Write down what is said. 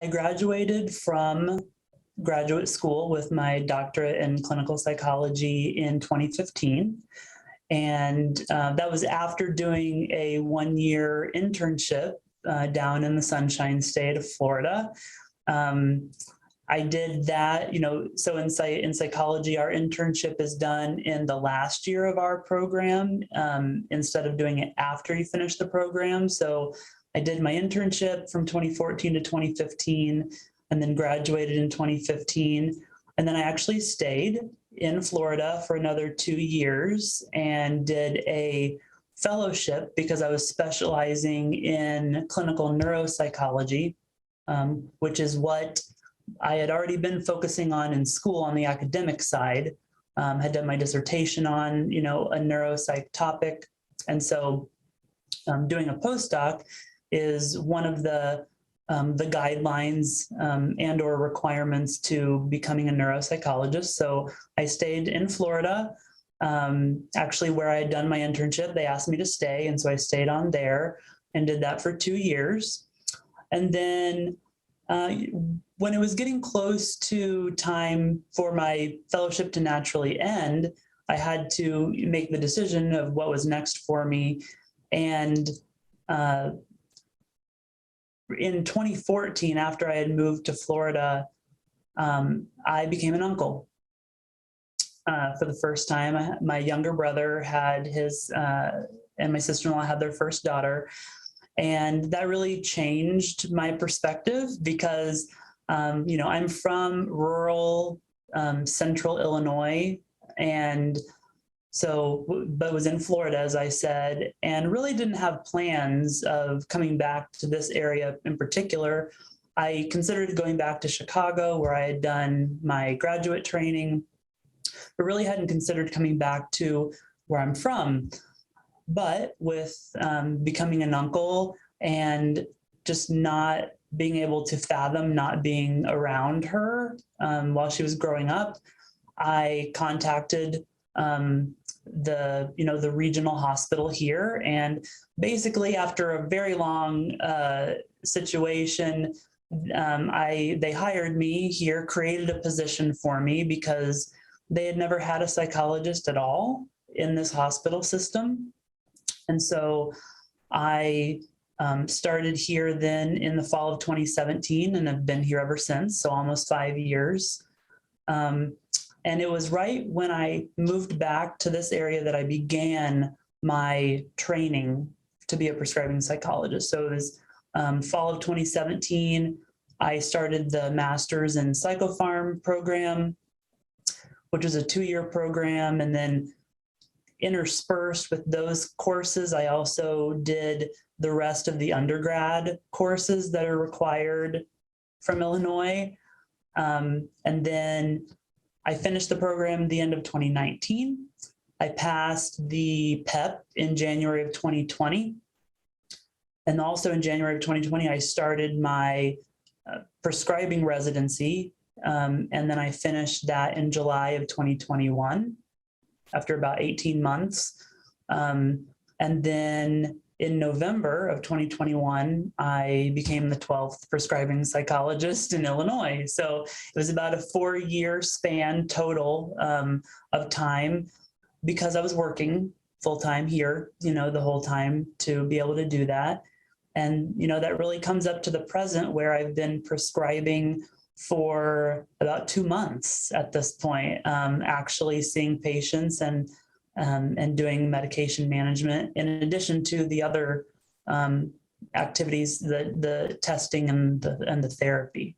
I graduated from graduate school with my doctorate in clinical psychology in 2015. And that was after doing a one-year internship down in the Sunshine State of Florida. I did that, so in psychology, our internship is done in the last year of our program instead of doing it after you finish the program. So I did my internship from 2014 to 2015 and then graduated in 2015. And then I actually stayed in Florida for another 2 years and did a fellowship because I was specializing in clinical neuropsychology, which is what I had already been focusing on in school on the academic side. Had done my dissertation on, a neuropsych topic. And so doing a postdoc is one of the guidelines and or requirements to becoming a neuropsychologist. So I stayed in Florida, actually where I had done my internship. They asked me to stay, and so I stayed on there and did that for 2 years. And then when it was getting close to time for my fellowship to naturally end, I had to make the decision of what was next for me. And in 2014, after I had moved to Florida, I became an uncle for the first time. My younger brother had his, and my sister-in-law had their first daughter. And that really changed my perspective because, I'm from rural central Illinois, and so, but was in Florida, as I said, and really didn't have plans of coming back to this area in particular. I considered going back to Chicago, where I had done my graduate training, but really hadn't considered coming back to where I'm from. But with becoming an uncle and just not being able to fathom not being around her while she was growing up, I contacted the regional hospital here, and basically after a very long situation, they hired me here, created a position for me because they had never had a psychologist at all in this hospital system. And so I started here then in the fall of 2017 and have been here ever since, so almost 5 years. And it was right when I moved back to this area that I began my training to be a prescribing psychologist. So it was fall of 2017, I started the Master's in Psychopharm program, which is a 2-year program. And then interspersed with those courses, I also did the rest of the undergrad courses that are required from Illinois. And then I finished the program the end of 2019. I passed the PEP in January of 2020. And also in January of 2020, I started my prescribing residency. And then I finished that in July of 2021 after about 18 months. And then in November of 2021, I became the 12th prescribing psychologist in Illinois. So it was about a 4-year span total of time because I was working full-time here, the whole time to be able to do that. And, that really comes up to the present where I've been prescribing for about 2 months at this point, actually seeing patients and doing medication management, in addition to the other activities, the testing and the therapy.